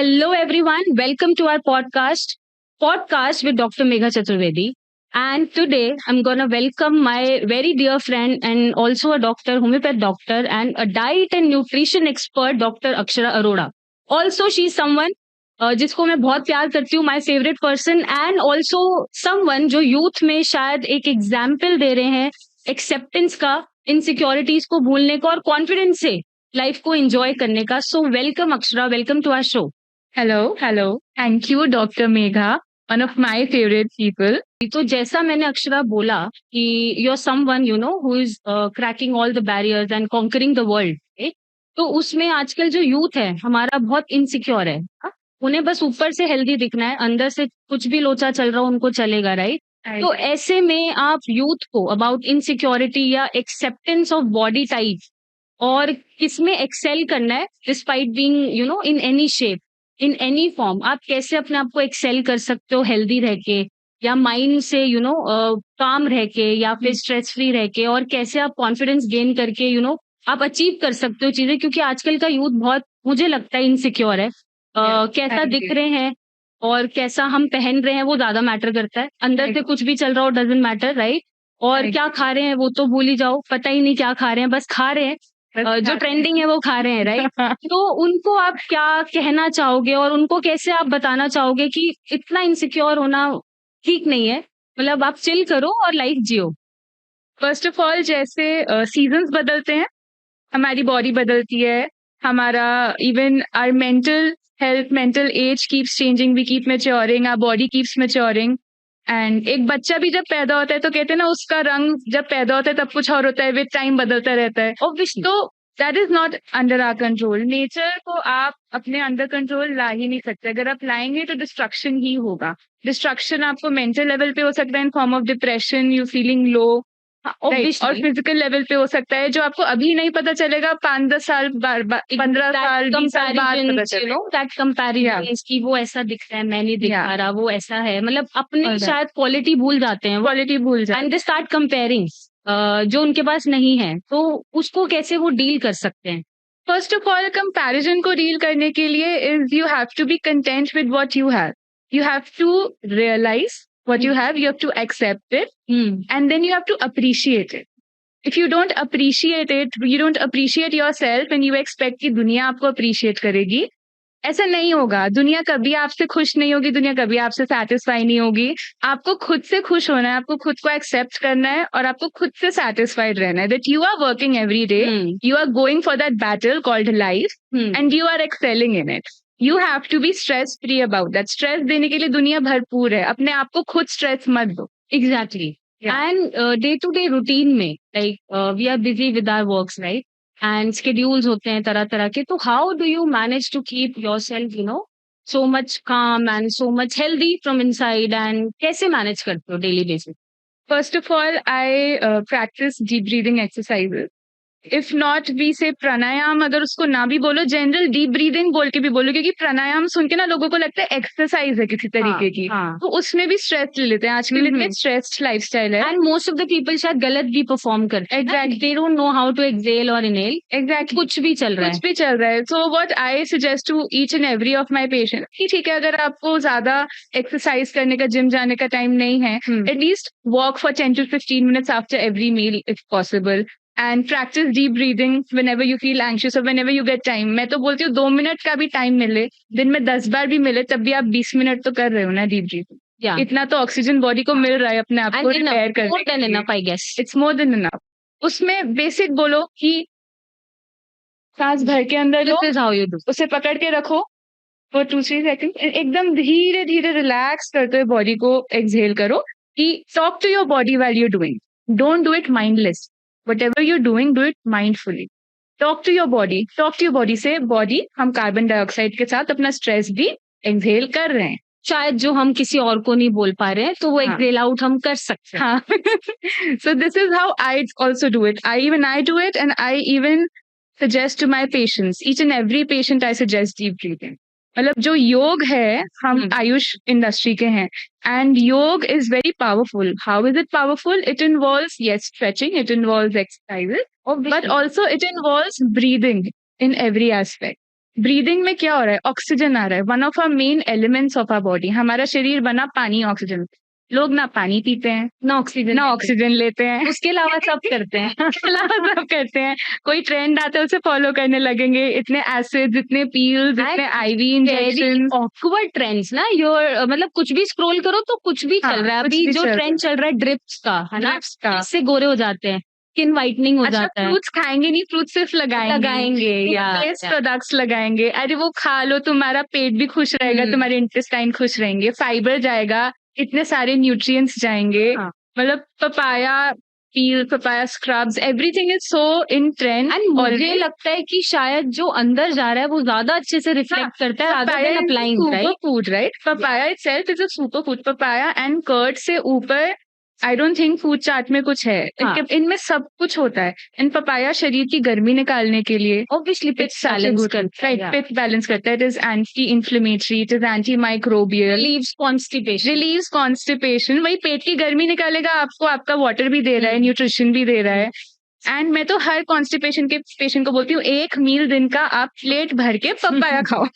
Hello, everyone. Welcome to our podcast with Dr. Megha Chaturvedi. And today, I'm gonna welcome my very dear friend and also a doctor, homeopath doctor, and a diet and nutrition expert, Dr. Akshara Arora. Also, she's someone जिसको मैं बहुत प्यार करती हूँ, my favourite person and also someone जो youth में शायद एक एग्जाम्पल दे रहे हैं एक्सेप्टेंस का, इनसिक्योरिटीज को भूलने का और कॉन्फिडेंस से लाइफ को एंजॉय करने का. So welcome Akshara, welcome to our show. Hello. Thank you, Dr. Megha, one of my favorite people. तो जैसा मैंने अक्षरा बोला कि you are someone who is cracking all the barriers and conquering the world. तो उसमें आजकल जो यूथ है हमारा बहुत इनसिक्योर है. उन्हें बस ऊपर से हेल्दी दिखना है, अंदर से कुछ भी लोचा चल रहा हो उनको चलेगा, राइट? तो ऐसे में आप यूथ को अबाउट इनसिक्योरिटी या एक्सेप्टेंस ऑफ बॉडी टाइप और किसमें एक्सेल करना है despite being in any shape, in any form, आप कैसे अपने आप को एक्सेल कर सकते हो हेल्दी रह के या माइंड से काम रह के या फिर स्ट्रेस फ्री रह के, और कैसे आप कॉन्फिडेंस गेन करके आप अचीव कर सकते हो चीजें, क्योंकि आजकल का यूथ बहुत मुझे लगता है इनसिक्योर है. कैसा दिख रहे हैं और कैसा हम पहन रहे हैं वो ज्यादा मैटर करता है. अंदर से कुछ भी चल रहा हो डजंट मैटर, राइट? और क्या खा रहे हैं वो तो भूल ही जाओ, पता ही नहीं क्या खा रहे हैं, बस खा रहे हैं. जो ट्रेंडिंग है वो खा रहे हैं, राइट? तो उनको आप क्या कहना चाहोगे और उनको कैसे आप बताना चाहोगे कि इतना इनसिक्योर होना ठीक नहीं है, मतलब आप चिल करो और लाइफ जियो. फर्स्ट ऑफ ऑल, जैसे सीजन्स बदलते हैं, हमारी बॉडी बदलती है, हमारा even our mental health, mental age keeps changing, we keep maturing, our body keeps maturing. And एक बच्चा भी जब पैदा होता है तो कहते हैं ना, उसका रंग जब पैदा होता है तब कुछ और होता है, विद टाइम बदलता रहता है. ऑब्वियसली. तो that is not under our control. Nature को आप अपने अंडर कंट्रोल ला ही नहीं सकते. अगर आप लाएंगे तो डिस्ट्रक्शन ही होगा. डिस्ट्रक्शन आपको मेंटल लेवल पे हो सकता है in form of depression, you feeling low, और फिजिकल लेवल पे हो सकता है जो आपको अभी नहीं पता चलेगा, 5-10 साल 15 साल 20 साल बाद पता चलेगा. दैट कंपैरिजन कि वो ऐसा दिख रहा है, मैं नहीं दिख पा रहा, वो ऐसा है, मतलब अपनी शायद क्वालिटी भूल जाते हैं, क्वालिटी भूल जाते हैं एंड दे स्टार्ट कंपेयरिंग जो उनके पास नहीं है. तो उसको कैसे वो डील कर सकते हैं? फर्स्ट ऑफ ऑल, कंपैरिजन को डील करने के लिए is you have to be content with what you have. You have to realize what you have, you have to accept it, and then you have to appreciate it. If you don't appreciate it, you don't appreciate yourself and you expect कि दुनिया आपको appreciate करेगी, ऐसा नहीं होगा. दुनिया कभी आपसे खुश नहीं होगी, दुनिया कभी आपसे satisfy नहीं होगी. आपको खुद से खुश होना है, आपको खुद को accept करना है और आपको खुद से satisfied रहना है that you are working every day, you are going for that battle called life, and you are excelling in it. You have to be stress free about that. Stress देने के लिए दुनिया भरपूर है, अपने आप को खुद स्ट्रेस मत दो. Exactly. And day to day routine में like we are busy with our works, right? And schedules होते हैं तरह तरह के. तो how do you manage to keep yourself so much calm and so much healthy from inside, and कैसे manage करते हो daily basis? First of all, I practice deep breathing exercises. If not we say pranayam, अगर उसको ना भी बोलो, general deep breathing बोल के भी बोलो, क्योंकि प्राणायाम सुन के ना लोगों को लगता है एक्सरसाइज है किसी तरीके की. तो उसमें भी स्ट्रेस ले लेते हैं. आजकल इतने स्ट्रेस्ड लाइफस्टाइल है and most of the people शायद गलत भी परफॉर्म करते हैं. Exactly. They don't know how to exhale और इनहेल. एग्जैक्टली. कुछ भी चल रहा है. So what I suggest to each and every of my patient कि ठीक है, अगर आपको ज्यादा एक्सरसाइज करने का, जिम जाने का टाइम नहीं है, at least walk for 10 to 15 minutes after every meal if possible. And practice deep breathing whenever you feel anxious or whenever you get time. मैं तो बोलती हूँ 2 मिनट का भी टाइम मिले, दिन में 10 बार भी मिले, तब भी आप 20 मिनट तो कर रहे हो ना डीप ब्रीथिंग. इतना तो ऑक्सीजन बॉडी को मिल रहा है अपने आप को रिपेयर करने. More than enough, I guess. It's more than enough. उसमें बेसिक बोलो कि सांस भर के अंदर लो, This is how you do. उसे पकड़ के रखो for 2-3 seconds. एकदम धीरे धीरे रिलैक्स करते हुए बॉडी को एक्सहेल करो. कि talk to your body while you're doing. Don't do it mindless. Whatever you're doing, do it mindfully. Talk to your body. Talk to your body. से बॉडी, हम कार्बन डाइऑक्साइड के साथ अपना स्ट्रेस भी exhale कर रहे हैं. शायद जो हम किसी और को नहीं बोल पा रहे हैं, तो वो एक्सहेल आउट हम कर सकते हैं. So this is how I also do it. I do it, and I even suggest to my patients. Each and every patient I suggest deep breathing. मतलब जो योग है, हम आयुष इंडस्ट्री के हैं, and yoga is very powerful. How is it powerful? It involves stretching, it involves exercises, but also it involves breathing in every aspect. Breathing में क्या हो रहा है, ऑक्सीजन आ रहा है, one of our main elements of our body. हमारा शरीर बना पानी ऑक्सीजन, लोग ना पानी पीते हैं ना ऑक्सीजन ना ऑक्सीजन लेते हैं। उसके अलावा सब करते हैं। उसके अलावा सब करते हैं। कोई ट्रेंड आता है उसे फॉलो करने लगेंगे, इतने एसिड, इतने पील्स, इतने आईवी इंजेक्शन, ऑकवर्ड ट्रेंड्स ना, योर मतलब कुछ भी स्क्रॉल करो तो कुछ भी चल रहा है। अभी जो ट्रेंड चल रहा है ड्रिप्स का, है ना, इससे गोरे हो जाते हैं, स्किन वाइटनिंग हो जाता है। फ्रूट्स खाएंगे नहीं, फ्रूट सिर्फ लगाएंगे फेस प्रोडक्ट्स लगाएंगे। अरे वो खा लो, तुम्हारा पेट भी खुश रहेगा, तुम्हारे इंटेस्टाइन खुश रहेंगे, फाइबर जाएगा, इतने सारे न्यूट्रिएंट्स जाएंगे। मतलब papaya peel, papaya scrubs, everything is so in trend. And मुझे लगता है कि शायद जो अंदर जा रहा है वो ज्यादा अच्छे से रिफ्लेक्ट करता है super food, right? Papaya itself is a super food. Papaya and curd से ऊपर I don't think food chart में कुछ है। इनमें सब कुछ होता है। इन पपाया शरीर की गर्मी निकालने के लिए ऑब्वियसली पिट बैलेंस करता है, पिट बैलेंस करता है। It is anti inflammatory, it is anti microbial, relieves constipation. वही पेट की गर्मी निकालेगा, आपको आपका वाटर भी दे रहा है, न्यूट्रिशन भी दे रहा है। एंड मैं तो हर कॉन्स्टिपेशन के पेशेंट को बोलती हूँ, एक मील दिन का आप प्लेट भर के पपाया खाओ।